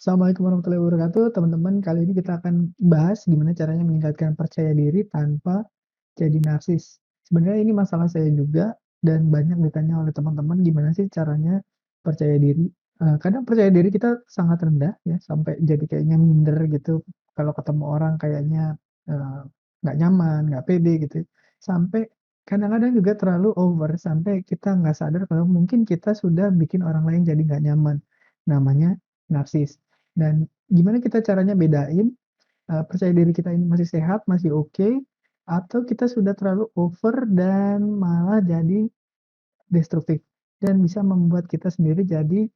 Assalamualaikum warahmatullahi wabarakatuh, teman-teman. Kali ini kita akan bahas gimana caranya meningkatkan percaya diri tanpa jadi narsis. Sebenarnya ini masalah saya juga dan banyak ditanya oleh teman-teman gimana sih caranya percaya diri. Kadang percaya diri kita sangat rendah ya, sampai jadi kayaknya minder gitu. Kalau ketemu orang kayaknya nggak nyaman, nggak pede gitu. Sampai kadang-kadang juga terlalu over sampai kita nggak sadar kalau mungkin kita sudah bikin orang lain jadi nggak nyaman. Namanya narsis. Dan gimana kita caranya bedain, percaya diri kita ini masih sehat, masih oke, atau kita sudah terlalu over dan malah jadi destruktif dan bisa membuat kita sendiri jadi,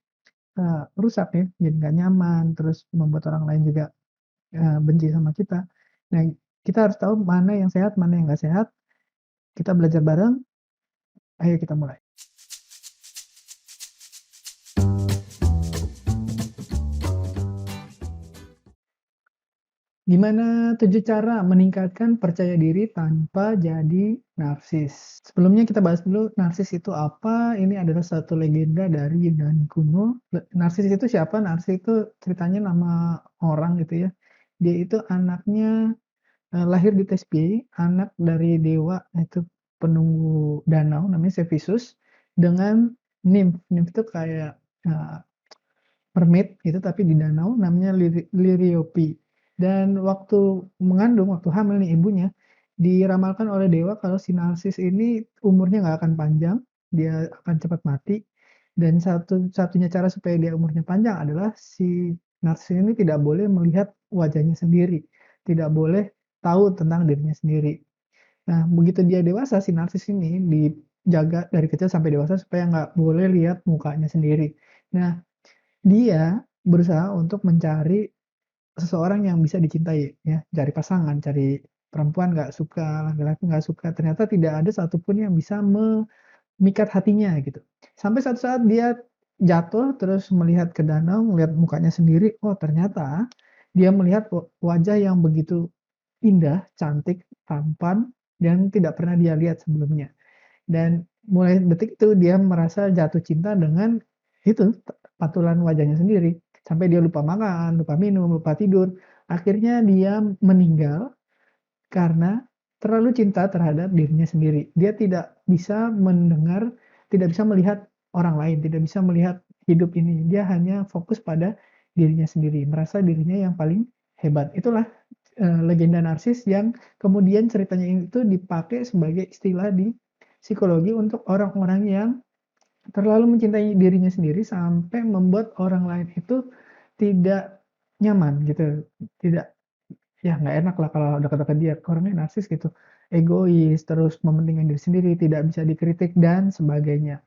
rusak ya, jadi nggak nyaman, terus membuat orang lain juga, benci sama kita. Nah, kita harus tahu mana yang sehat, mana yang nggak sehat, kita belajar bareng, ayo kita mulai. Gimana 7 cara meningkatkan percaya diri tanpa jadi narsis? Sebelumnya kita bahas dulu narsis itu apa, ini adalah satu legenda dari Yunani kuno. Narsis itu siapa? Narsis itu ceritanya nama orang gitu ya. Dia itu anaknya, lahir di Thespiae, anak dari dewa itu penunggu danau namanya Cephisus dengan nymph. Nymph itu kayak, eee mermaid gitu, tapi di danau namanya Liriope. Dan waktu mengandung, waktu hamil nih ibunya, diramalkan oleh dewa kalau si Narsis ini umurnya nggak akan panjang, dia akan cepat mati. Dan satu-satunya cara supaya dia umurnya panjang adalah si Narsis ini tidak boleh melihat wajahnya sendiri, tidak boleh tahu tentang dirinya sendiri. Nah, begitu dia dewasa, si Narsis ini dijaga dari kecil sampai dewasa supaya nggak boleh lihat mukanya sendiri. Nah, dia berusaha untuk mencari seseorang yang bisa dicintai ya, cari pasangan, cari perempuan nggak suka, laki-laki nggak suka, ternyata tidak ada satupun yang bisa memikat hatinya gitu. Sampai suatu saat dia jatuh terus melihat ke danau, melihat mukanya sendiri, oh ternyata dia melihat wajah yang begitu indah, cantik, tampan, dan tidak pernah dia lihat sebelumnya. Dan mulai detik itu dia merasa jatuh cinta dengan itu, patulan wajahnya sendiri, sampai dia lupa makan, lupa minum, lupa tidur. Akhirnya dia meninggal karena terlalu cinta terhadap dirinya sendiri. Dia tidak bisa mendengar, tidak bisa melihat orang lain, tidak bisa melihat hidup ini. Dia hanya fokus pada dirinya sendiri, merasa dirinya yang paling hebat. Itulah, legenda narsis yang kemudian ceritanya itu dipakai sebagai istilah di psikologi untuk orang-orang yang terlalu mencintai dirinya sendiri sampai membuat orang lain itu tidak nyaman gitu, tidak ya nggak enak lah kalau dekat-dekat dia, orangnya narsis gitu, egois, terus mementingkan diri sendiri, tidak bisa dikritik dan sebagainya.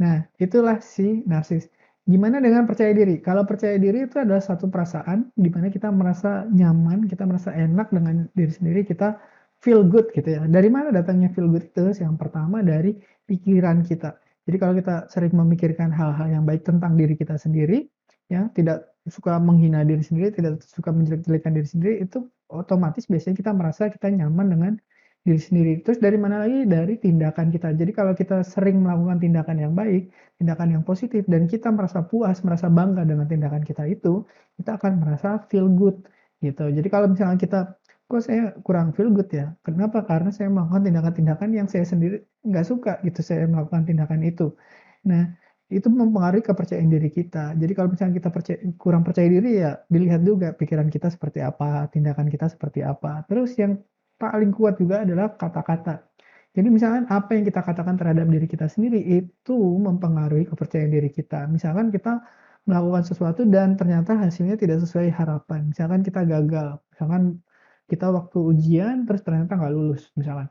Nah, itulah si narsis. Gimana dengan percaya diri? Kalau percaya diri itu adalah satu perasaan di mana kita merasa nyaman, kita merasa enak dengan diri sendiri, kita feel good gitu ya. Dari mana datangnya feel good itu? Yang pertama dari pikiran kita. Jadi kalau kita sering memikirkan hal-hal yang baik tentang diri kita sendiri, ya, tidak suka menghina diri sendiri, tidak suka menjelek-jelekan diri sendiri, itu otomatis biasanya kita merasa kita nyaman dengan diri sendiri. Terus dari mana lagi? Dari tindakan kita. Jadi kalau kita sering melakukan tindakan yang baik, tindakan yang positif, dan kita merasa puas, merasa bangga dengan tindakan kita itu, kita akan merasa feel good gitu. Jadi kalau misalnya kita, kok saya kurang feel good ya? Kenapa? Karena saya melakukan tindakan-tindakan yang saya sendiri nggak suka gitu, saya melakukan tindakan itu. Nah, itu mempengaruhi kepercayaan diri kita. Jadi kalau misalnya kita kurang percaya diri ya dilihat juga pikiran kita seperti apa, tindakan kita seperti apa. Terus yang paling kuat juga adalah kata-kata. Jadi misalkan apa yang kita katakan terhadap diri kita sendiri itu mempengaruhi kepercayaan diri kita. Misalkan kita melakukan sesuatu dan ternyata hasilnya tidak sesuai harapan. Misalkan kita gagal, misalkan kita waktu ujian terus ternyata nggak lulus misalkan.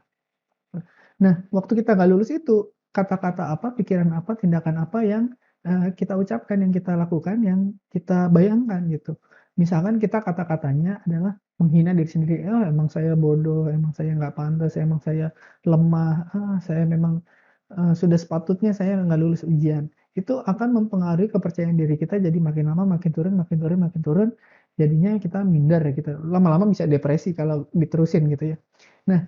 Nah, waktu kita nggak lulus itu, kata-kata apa, pikiran apa, tindakan apa yang, kita ucapkan, yang kita lakukan, yang kita bayangkan gitu. Misalkan kita kata-katanya adalah menghina diri sendiri, "Oh, emang saya bodoh, emang saya nggak pantas, emang saya lemah, saya memang, sudah sepatutnya saya nggak lulus ujian." Itu akan mempengaruhi kepercayaan diri kita jadi makin lama makin turun makin turun makin turun, jadinya kita minder gitu, lama-lama bisa depresi kalau diterusin gitu ya. Nah,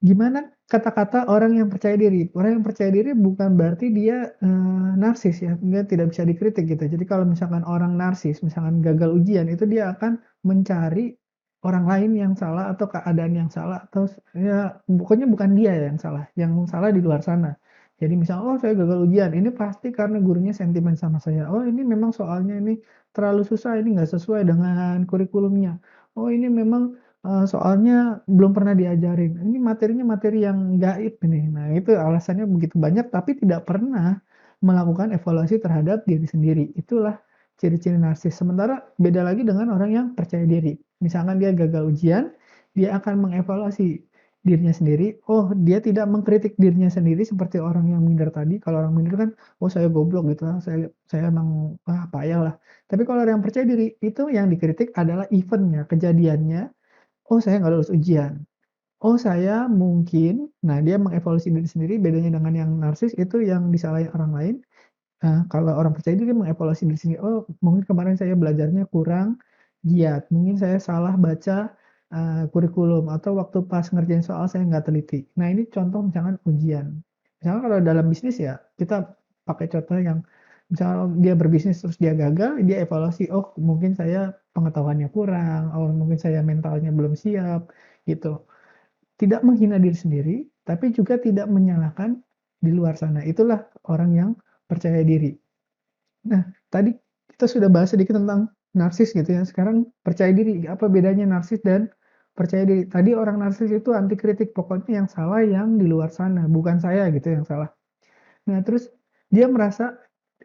Gimana kata-kata orang yang percaya diri? Orang yang percaya diri bukan berarti dia, narsis ya, dia tidak bisa dikritik gitu. Jadi kalau misalkan orang narsis, misalkan gagal ujian, itu dia akan mencari orang lain yang salah atau keadaan yang salah atau ya pokoknya bukan dia yang salah di luar sana. Jadi misal, "Oh saya gagal ujian, ini pasti karena gurunya sentimen sama saya. Oh ini memang soalnya ini terlalu susah, ini nggak sesuai dengan kurikulumnya. Oh ini memang soalnya belum pernah diajarin, ini materinya materi yang gaib ini." Nah, itu alasannya begitu banyak, tapi tidak pernah melakukan evaluasi terhadap diri sendiri. Itulah ciri-ciri narsis. Sementara beda lagi dengan orang yang percaya diri. Misalkan dia gagal ujian, dia akan mengevaluasi dirinya sendiri. Oh, dia tidak mengkritik dirinya sendiri seperti orang yang minder tadi. Kalau orang minder kan, "Oh, saya goblok," gitu, "Ah, saya emang, ah, payah lah." Tapi kalau orang yang percaya diri, itu yang dikritik adalah event-nya, kejadiannya. Oh saya nggak lulus ujian. Oh saya mungkin nah dia mengevaluasi diri sendiri bedanya dengan yang narsis itu yang disalahin orang lain, kalau orang percaya diri mengevaluasi diri sendiri, "Oh mungkin kemarin saya belajarnya kurang giat, mungkin saya salah baca, kurikulum atau waktu pas ngerjain soal saya nggak teliti." Nah ini contoh misalkan ujian. Misalkan kalau dalam bisnis ya kita pakai contoh yang misal dia berbisnis terus dia gagal, dia evaluasi, "Oh mungkin saya pengetahuannya kurang, oh mungkin saya mentalnya belum siap," gitu. Tidak menghina diri sendiri, tapi juga tidak menyalahkan di luar sana. Itulah orang yang percaya diri. Nah, tadi kita sudah bahas sedikit tentang narsis gitu ya. Sekarang percaya diri, apa bedanya narsis dan percaya diri? Tadi orang narsis itu anti kritik, pokoknya yang salah yang di luar sana, bukan saya gitu yang salah. Nah, terus dia merasa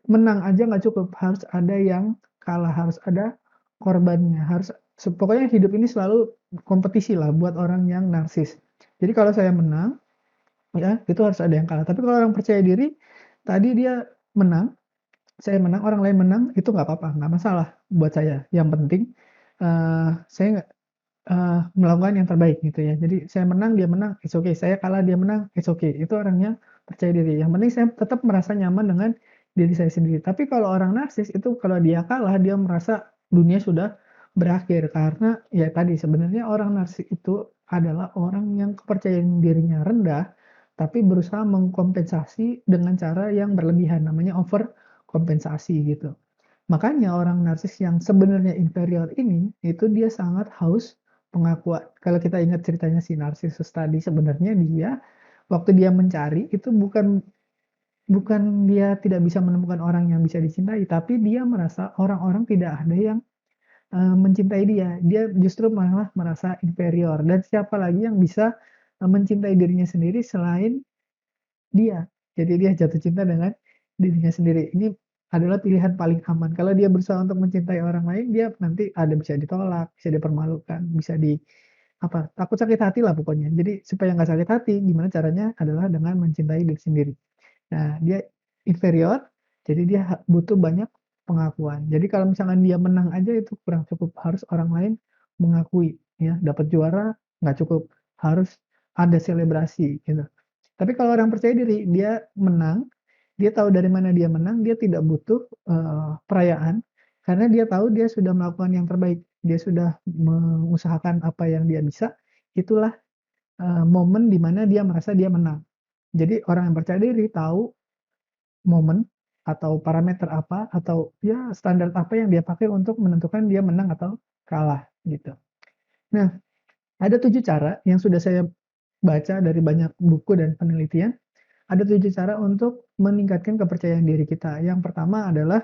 menang aja nggak cukup, harus ada yang kalah, harus ada korbannya, harus pokoknya hidup ini selalu kompetisi lah buat orang yang narsis. Jadi kalau saya menang, ya itu harus ada yang kalah. Tapi kalau orang percaya diri, tadi dia menang, saya menang, orang lain menang, itu nggak apa-apa, nggak masalah buat saya. Yang penting, saya nggak melakukan yang terbaik gitu ya. Jadi saya menang, dia menang, it's okay. Saya kalah, dia menang, it's okay. Itu orang yang percaya diri. Yang penting saya tetap merasa nyaman dengan diri saya sendiri. Tapi kalau orang narsis itu kalau dia kalah, dia merasa dunia sudah berakhir. Karena ya tadi sebenarnya orang narsis itu adalah orang yang kepercayaan dirinya rendah, tapi berusaha mengkompensasi dengan cara yang berlebihan. Namanya over kompensasi gitu. Makanya orang narsis yang sebenarnya inferior ini, itu dia sangat haus pengakuan. Kalau kita ingat ceritanya si Narsisus tadi, sebenarnya dia waktu dia mencari itu bukan bukan dia tidak bisa menemukan orang yang bisa dicintai, tapi dia merasa orang-orang tidak ada yang, mencintai dia. Dia justru malah merasa inferior dan siapa lagi yang bisa, mencintai dirinya sendiri selain dia. Jadi dia jatuh cinta dengan dirinya sendiri. Ini adalah pilihan paling aman. Kalau dia berusaha untuk mencintai orang lain, dia nanti ada bisa ditolak, bisa dipermalukan, bisa apa, takut sakit hati lah pokoknya. Jadi supaya nggak sakit hati, gimana caranya adalah dengan mencintai diri sendiri. Nah, dia inferior, jadi dia butuh banyak pengakuan. Jadi kalau misalkan dia menang aja itu kurang cukup, harus orang lain mengakui ya, dapat juara nggak cukup, harus ada selebrasi gitu. Tapi kalau orang percaya diri, dia menang, dia tahu dari mana dia menang, dia tidak butuh, perayaan, karena dia tahu dia sudah melakukan yang terbaik, dia sudah mengusahakan apa yang dia bisa, itulah, momen di mana dia merasa dia menang. Jadi orang yang percaya diri tahu momen atau parameter apa, atau ya standar apa yang dia pakai untuk menentukan dia menang atau kalah, gitu. Nah, ada 7 cara yang sudah saya baca dari banyak buku dan penelitian, ada 7 cara untuk meningkatkan kepercayaan diri kita. Yang pertama adalah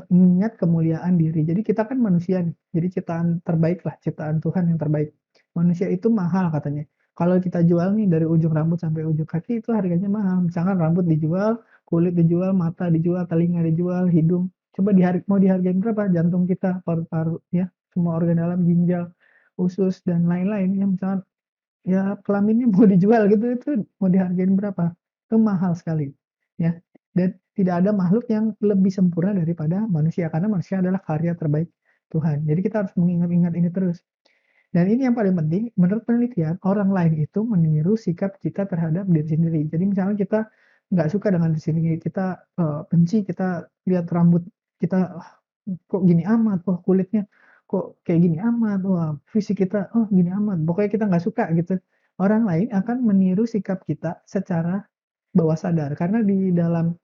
mengingat kemuliaan diri. Jadi kita kan manusia nih, jadi ciptaan terbaik lah, ciptaan Tuhan yang terbaik. Manusia itu mahal katanya. Kalau kita jual nih dari ujung rambut sampai ujung kaki itu harganya mahal. Misalkan rambut dijual, kulit dijual, mata dijual, telinga dijual, hidung. Coba mau dihargain berapa? Jantung kita, paru-paru, ya, semua organ dalam, ginjal, usus dan lain-lain. Ya misalkan ya kelaminnya mau dijual gitu, itu mau dihargain berapa? Itu mahal sekali, ya. Dan tidak ada makhluk yang lebih sempurna daripada manusia, karena manusia adalah karya terbaik Tuhan. Jadi kita harus mengingat-ingat ini terus. Dan ini yang paling penting, menurut penelitian, orang lain itu meniru sikap kita terhadap diri sendiri. Jadi misalnya kita nggak suka dengan diri sendiri, kita, benci, kita lihat rambut kita, "Wah, kok gini amat, wah kulitnya kok kayak gini amat, wah fisik kita, oh gini amat." Pokoknya kita nggak suka gitu. orang lain akan meniru sikap kita secara bawah sadar. Karena di dalam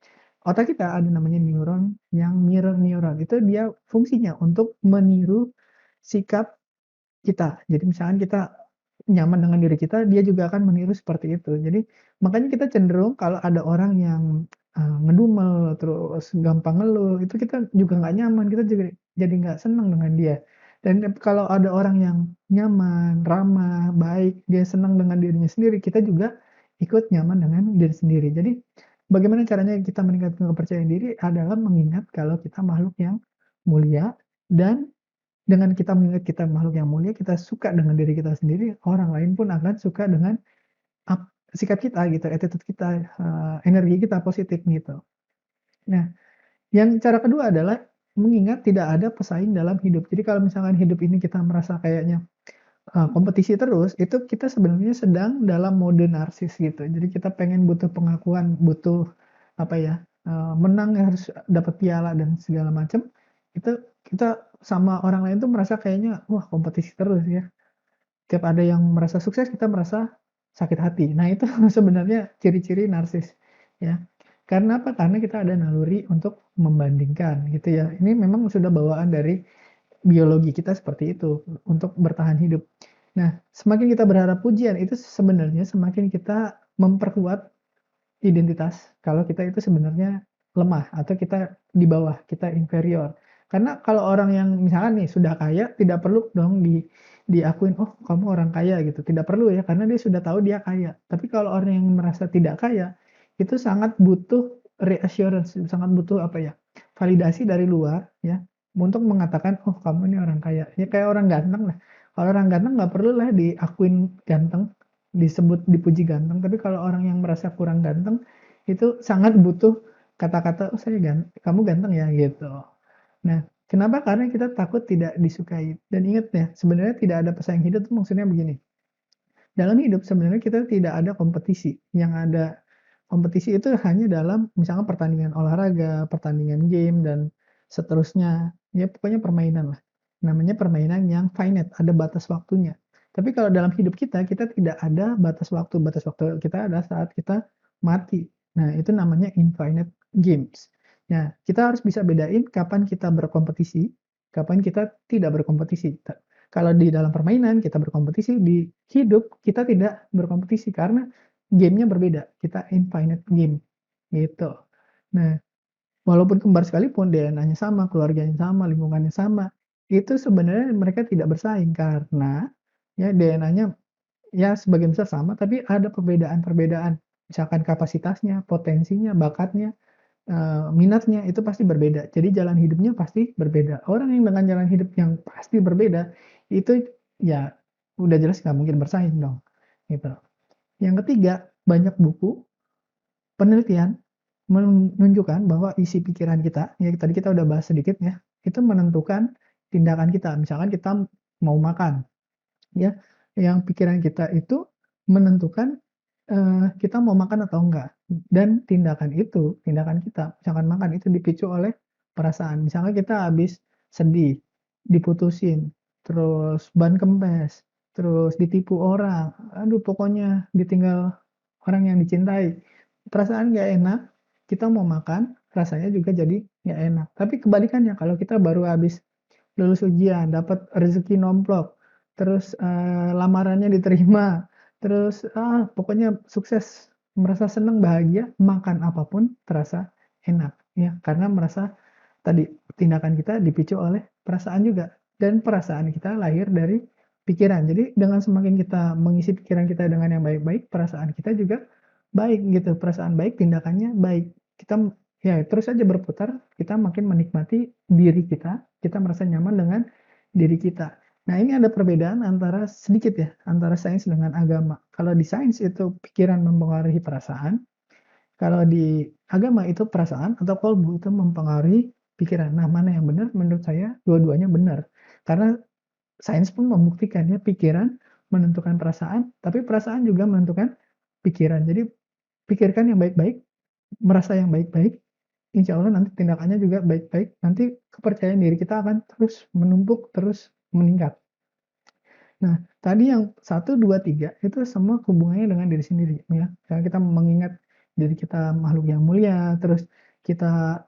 otak kita ada namanya neuron yang mirror neuron, itu dia fungsinya untuk meniru sikap kita. Jadi misalkan kita nyaman dengan diri kita, dia juga akan meniru seperti itu. Jadi makanya kita cenderung kalau ada orang yang, ngedumel, terus gampang ngeluh, itu kita juga nggak nyaman, kita juga jadi nggak senang dengan dia. Dan kalau ada orang yang nyaman, ramah, baik, dia senang dengan dirinya sendiri, kita juga ikut nyaman dengan diri sendiri. Jadi bagaimana caranya kita meningkatkan kepercayaan diri adalah mengingat kalau kita makhluk yang mulia dan dengan kita mengingat kita makhluk yang mulia, kita suka dengan diri kita sendiri, orang lain pun akan suka dengan sikap kita gitu, attitude kita, energi kita positif gitu. Nah, yang cara kedua adalah mengingat tidak ada pesaing dalam hidup. Jadi kalau misalkan hidup ini kita merasa kayaknya, kompetisi terus, itu kita sebenarnya sedang dalam mode narsis gitu. Jadi kita pengen butuh pengakuan, butuh apa ya, menang harus dapat piala dan segala macam, itu kita sama orang lain tuh merasa kayaknya, wah kompetisi terus ya. Tiap ada yang merasa sukses, kita merasa sakit hati. Nah, itu sebenarnya ciri-ciri narsis, ya. Karena apa? Karena kita ada naluri untuk membandingkan, gitu ya. Ini memang sudah bawaan dari biologi kita seperti itu, untuk bertahan hidup. Nah, semakin kita berharap pujian, itu sebenarnya semakin kita memperkuat identitas kalau kita itu sebenarnya lemah atau kita di bawah, kita inferior. Karena kalau orang yang misalkan nih sudah kaya tidak perlu dong diakuin, "Oh, kamu orang kaya," gitu, tidak perlu ya karena dia sudah tahu dia kaya. Tapi kalau orang yang merasa tidak kaya, itu sangat butuh reassurance, sangat butuh apa ya, validasi dari luar ya, untuk mengatakan, "Oh, kamu ini orang kaya." Ya kayak orang ganteng lah. Kalau orang ganteng nggak perlulah diakuin ganteng, disebut dipuji ganteng, tapi kalau orang yang merasa kurang ganteng, itu sangat butuh kata-kata, "Oh saya kamu ganteng ya," gitu. Nah, kenapa? Karena kita takut tidak disukai. Dan ingat ya, sebenarnya tidak ada pesaing hidup tuh maksudnya begini, dalam hidup sebenarnya kita tidak ada kompetisi, yang ada kompetisi itu hanya dalam misalkan pertandingan olahraga, pertandingan game, dan seterusnya. Ya pokoknya permainan lah. Namanya permainan yang finite, ada batas waktunya. Tapi kalau dalam hidup kita, kita tidak ada batas waktu. Batas waktu kita adalah saat kita mati. Nah, itu namanya infinite games. Nah, kita harus bisa bedain kapan kita berkompetisi, kapan kita tidak berkompetisi. Kalau di dalam permainan kita berkompetisi, di hidup kita tidak berkompetisi karena game-nya berbeda, kita infinite game, gitu. Nah, walaupun kembar sekalipun DNA-nya sama, keluarganya sama, lingkungannya sama, itu sebenarnya mereka tidak bersaing karena ya DNA-nya ya sebagian besar sama, tapi ada perbedaan-perbedaan. Misalkan kapasitasnya, potensinya, bakatnya, minatnya itu pasti berbeda. Jadi jalan hidupnya pasti berbeda. Orang yang dengan jalan hidup yang pasti berbeda, itu ya udah jelas nggak mungkin bersaing dong, gitu. Yang ketiga, banyak buku, penelitian menunjukkan bahwa isi pikiran kita, ya tadi kita udah bahas sedikit ya, itu menentukan tindakan kita. Misalkan kita mau makan, ya, yang pikiran kita itu menentukan, kita mau makan atau enggak, dan tindakan kita, misalkan makan itu dipicu oleh perasaan. Misalnya kita habis sedih, diputusin, terus ban kempes, terus ditipu orang, aduh pokoknya ditinggal orang yang dicintai, perasaan nggak enak, kita mau makan, rasanya juga jadi nggak enak. Tapi kebalikannya kalau kita baru habis lulus ujian, dapat rezeki nomplok, terus, lamarannya diterima, terus, pokoknya sukses, merasa senang, bahagia, makan apapun terasa enak, ya. Karena merasa tadi, tindakan kita dipicu oleh perasaan juga, dan perasaan kita lahir dari pikiran. Jadi dengan semakin kita mengisi pikiran kita dengan yang baik-baik, perasaan kita juga baik gitu, perasaan baik, tindakannya baik. Kita ya terus saja berputar, kita makin menikmati diri kita merasa nyaman dengan diri kita. Nah, ini ada perbedaan antara sedikit ya, antara sains dengan agama. Kalau di sains itu pikiran mempengaruhi perasaan, kalau di agama itu perasaan atau kolbu itu mempengaruhi pikiran. Nah, mana yang benar? Menurut saya dua-duanya benar. Karena sains pun membuktikan ya, pikiran menentukan perasaan, tapi perasaan juga menentukan pikiran. Jadi pikirkan yang baik-baik, merasa yang baik-baik, insya Allah nanti tindakannya juga baik-baik, nanti kepercayaan diri kita akan terus menumpuk, terus meningkat. Nah, tadi yang satu 2 3 itu semua hubungannya dengan diri sendiri ya. Karena kita mengingat diri kita makhluk yang mulia, terus kita,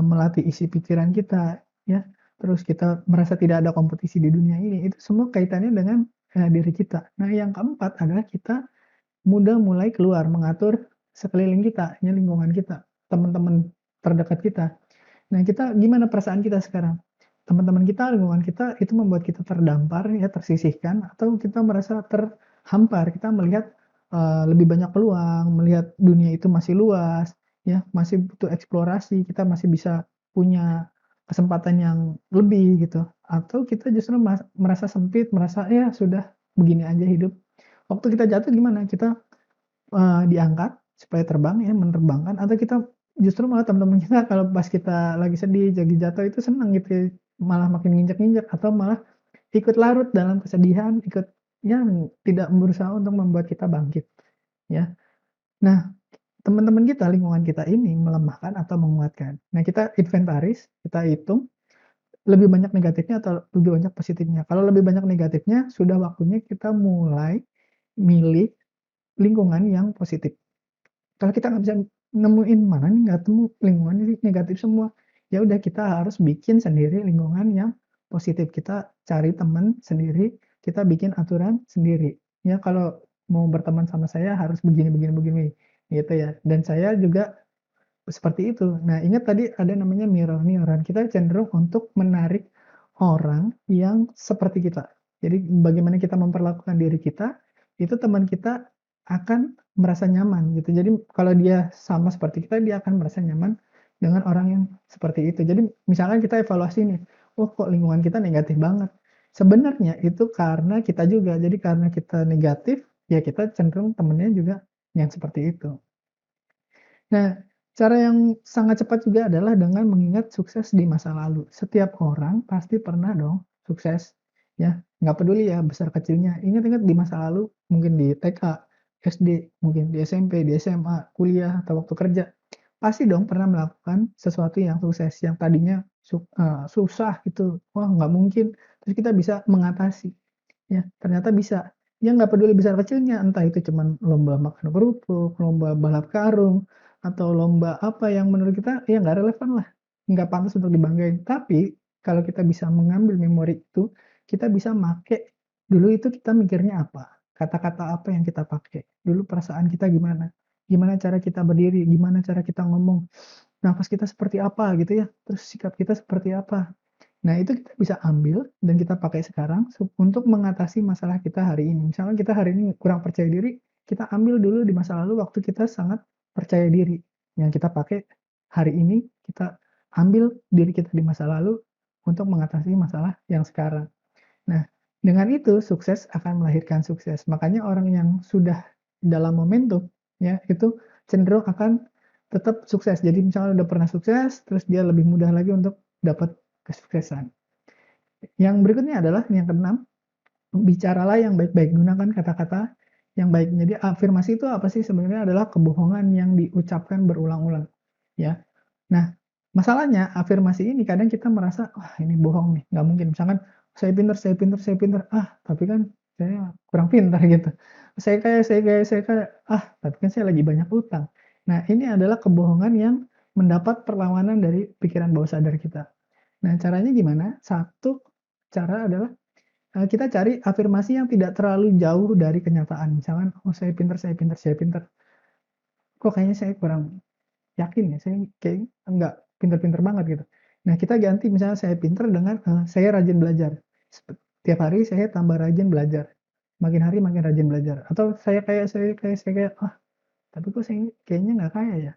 melatih isi pikiran kita ya, terus kita merasa tidak ada kompetisi di dunia ini, itu semua kaitannya dengan, diri kita. Nah, yang keempat adalah kita mulai keluar mengatur sekeliling kita, ya lingkungan kita, teman-teman terdekat kita. Nah, kita gimana perasaan kita sekarang? Teman-teman kita, lingkungan kita itu membuat kita terdampar ya, tersisihkan atau kita merasa terhampar, kita melihat, lebih banyak peluang, melihat dunia itu masih luas, ya, masih butuh eksplorasi, kita masih bisa punya kesempatan yang lebih gitu, atau kita justru merasa sempit, merasa, "Ya sudah begini aja hidup." Waktu kita jatuh gimana? Kita diangkat supaya terbang ya, menerbangkan atau kita justru malah teman-teman kita kalau pas kita lagi sedih, lagi jatuh itu senang gitu ya, malah makin nginjek-nginjek atau malah ikut larut dalam kesedihan, ikut yang tidak berusaha untuk membuat kita bangkit, ya. Nah, teman-teman kita, lingkungan kita ini melemahkan atau menguatkan. Nah, kita inventaris, kita hitung lebih banyak negatifnya atau lebih banyak positifnya. Kalau lebih banyak negatifnya, sudah waktunya kita mulai milih lingkungan yang positif. Kalau kita nggak bisa nemuin, mana nih nggak temu lingkungan ini negatif semua, ya udah kita harus bikin sendiri lingkungan yang positif. Kita cari teman sendiri, kita bikin aturan sendiri. Ya kalau mau berteman sama saya harus begini begini begini, gitu ya. Dan saya juga seperti itu. Nah, ingat tadi ada namanya mirror-mirroran, kita cenderung untuk menarik orang yang seperti kita. Jadi bagaimana kita memperlakukan diri kita, itu teman kita akan merasa nyaman gitu. Jadi kalau dia sama seperti kita, dia akan merasa nyaman dengan orang yang seperti itu. Jadi misalkan kita evaluasi nih, "Oh kok lingkungan kita negatif banget." Sebenarnya itu karena kita juga. Jadi karena kita negatif, ya kita cenderung temennya juga yang seperti itu. Nah, cara yang sangat cepat juga adalah dengan mengingat sukses di masa lalu. Setiap orang pasti pernah dong sukses, ya. Nggak peduli ya besar kecilnya. Ingat-ingat di masa lalu, mungkin di TK, SD, mungkin di SMP, di SMA, kuliah, atau waktu kerja. Pasti dong pernah melakukan sesuatu yang sukses, yang tadinya susah gitu. Wah, nggak mungkin. Terus kita bisa mengatasi. Ya, ternyata bisa. Ya nggak peduli besar kecilnya, entah itu cuman lomba makan kerupuk, lomba balap karung, atau lomba apa yang menurut kita ya nggak relevan lah, nggak pantas untuk dibanggain. Tapi kalau kita bisa mengambil memori itu, kita bisa make, dulu itu kita mikirnya apa, kata-kata apa yang kita pakai, dulu perasaan kita gimana, gimana cara kita berdiri, gimana cara kita ngomong, nafas kita seperti apa gitu ya, terus sikap kita seperti apa. Nah, itu kita bisa ambil dan kita pakai sekarang untuk mengatasi masalah kita hari ini. Misalnya kita hari ini kurang percaya diri, kita ambil dulu di masa lalu waktu kita sangat percaya diri. Yang kita pakai hari ini, kita ambil diri kita di masa lalu untuk mengatasi masalah yang sekarang. Nah, dengan itu sukses akan melahirkan sukses. Makanya orang yang sudah dalam momentum, ya, itu cenderung akan tetap sukses. Jadi misalnya udah pernah sukses, terus dia lebih mudah lagi untuk dapat kesuksesan. Yang berikutnya adalah yang keenam, bicaralah yang baik-baik, gunakan kata-kata yang baik. Jadi afirmasi itu apa sih sebenarnya adalah kebohongan yang diucapkan berulang-ulang, ya. Nah, masalahnya afirmasi ini kadang kita merasa, "Wah, ini bohong nih, nggak mungkin." Misalkan, "Saya pintar saya pintar saya pintar." Ah, tapi kan saya kurang pintar gitu. "Saya kaya saya kaya saya kaya." Ah, tapi kan saya lagi banyak utang. Nah, ini adalah kebohongan yang mendapat perlawanan dari pikiran bawah sadar kita. Nah, caranya gimana? Satu cara adalah, kita cari afirmasi yang tidak terlalu jauh dari kenyataan. Misalkan, "Oh, saya pintar saya pintar saya pintar." Kok kayaknya saya kurang yakin ya, saya kayaknya enggak pinter-pinter banget gitu. Nah, kita ganti misalnya saya pinter dengan, saya rajin belajar. Tiap hari saya tambah rajin belajar, makin hari makin rajin belajar, atau saya kayak saya kayak saya kayak, "Ah, tapi kok saya kayaknya nggak kaya ya?"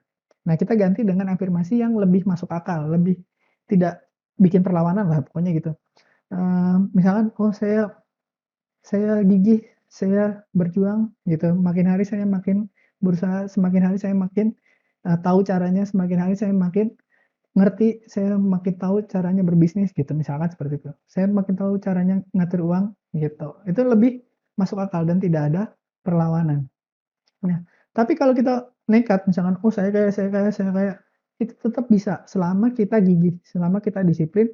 Nah, kita ganti dengan afirmasi yang lebih masuk akal, lebih tidak bikin perlawanan lah pokoknya gitu. Misalkan, "Oh, saya gigih, saya berjuang," gitu, "makin hari saya makin berusaha, semakin hari saya makin, tahu caranya, semakin hari saya makin ngerti, saya makin tahu caranya berbisnis," gitu, misalkan seperti itu. "Saya makin tahu caranya ngatur uang," gitu. Itu lebih masuk akal dan tidak ada perlawanan. Nah, tapi kalau kita nekat misalkan, "Oh, saya kaya saya kaya saya kaya," itu tetap bisa selama kita gigih, selama kita disiplin,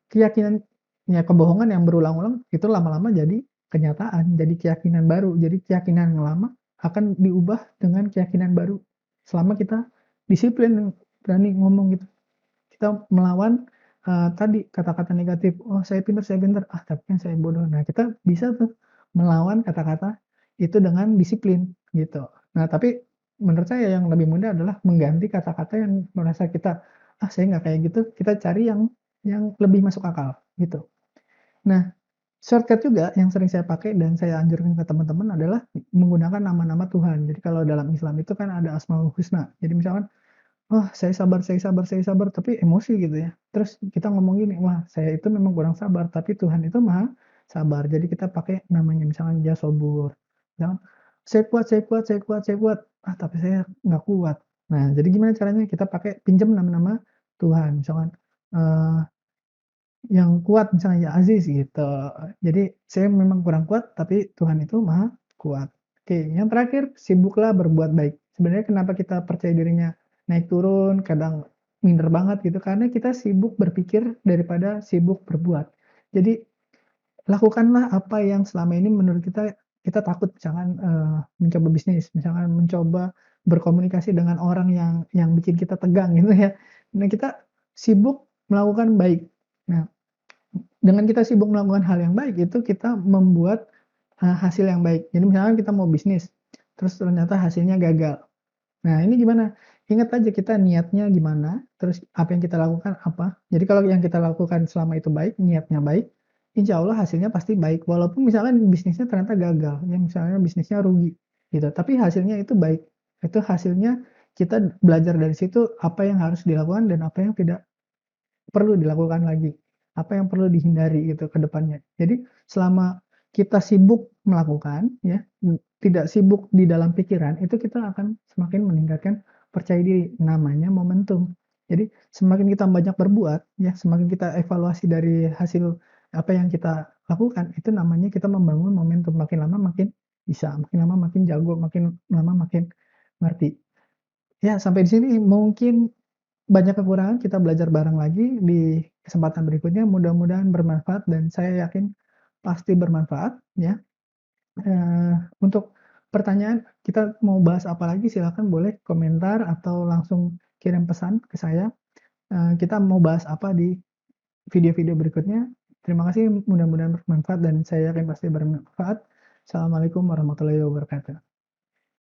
keyakinan ya kebohongan yang berulang-ulang itu lama-lama jadi kenyataan, jadi keyakinan baru. Jadi keyakinan yang lama akan diubah dengan keyakinan baru. Selama kita disiplin, berani ngomong gitu. Kita melawan, tadi kata-kata negatif, "Oh saya pintar, ah tapi kan saya bodoh." Nah kita bisa tuh melawan kata-kata itu dengan disiplin, gitu. Nah tapi menurut saya yang lebih mudah adalah mengganti kata-kata yang merasa kita, "Ah saya nggak kayak gitu," kita cari yang lebih masuk akal, gitu. Nah, shortcut juga yang sering saya pakai dan saya anjurkan ke teman-teman adalah menggunakan nama-nama Tuhan. Jadi kalau dalam Islam itu kan ada Asmaul Husna. Jadi misalkan, "Wah, saya sabar," tapi emosi gitu ya. Terus kita ngomong gini, "Wah, saya itu memang kurang sabar, tapi Tuhan itu Maha Sabar." Jadi kita pakai namanya misalkan Dia Sobur, misalkan, saya kuat," "Ah, tapi saya nggak kuat." Nah, jadi gimana caranya? Kita pakai pinjam nama-nama Tuhan, misalkan, eee yang kuat misalnya, ya Aziz gitu. Jadi saya memang kurang kuat, tapi Tuhan itu Maha Kuat. Oke, yang terakhir, sibuklah berbuat baik. Sebenarnya kenapa kita percaya dirinya naik turun, kadang minder banget gitu, karena kita sibuk berpikir daripada sibuk berbuat. Jadi lakukanlah apa yang selama ini menurut kita kita takut, misalkan, mencoba bisnis, misalkan mencoba berkomunikasi dengan orang yang bikin kita tegang gitu ya. Nah, kita sibuk melakukan baik. Nah, dengan kita sibuk melakukan hal yang baik itu kita membuat, hasil yang baik. Jadi misalkan kita mau bisnis, terus ternyata hasilnya gagal. Nah ini gimana? Ingat aja kita niatnya gimana, terus apa yang kita lakukan apa. Jadi kalau yang kita lakukan selama itu baik, niatnya baik, insya Allah hasilnya pasti baik. Walaupun misalkan bisnisnya ternyata gagal, ya misalnya bisnisnya rugi gitu, tapi hasilnya itu baik. Itu hasilnya kita belajar dari situ apa yang harus dilakukan dan apa yang tidak perlu dilakukan lagi, apa yang perlu dihindari gitu ke depannya. Jadi selama kita sibuk melakukan ya, tidak sibuk di dalam pikiran, itu kita akan semakin meningkatkan percaya diri, namanya momentum. Jadi semakin kita banyak berbuat ya, semakin kita evaluasi dari hasil apa yang kita lakukan, itu namanya kita membangun momentum, makin lama makin bisa, makin lama makin jago, makin lama makin ngerti. Ya sampai di sini mungkin banyak kekurangan, kita belajar bareng lagi di kesempatan berikutnya, mudah-mudahan bermanfaat dan saya yakin pasti bermanfaat ya. Untuk pertanyaan kita mau bahas apa lagi silakan boleh komentar atau langsung kirim pesan ke saya, kita mau bahas apa di video-video berikutnya. Terima kasih, mudah-mudahan bermanfaat dan saya yakin pasti bermanfaat. Assalamualaikum warahmatullahi wabarakatuh.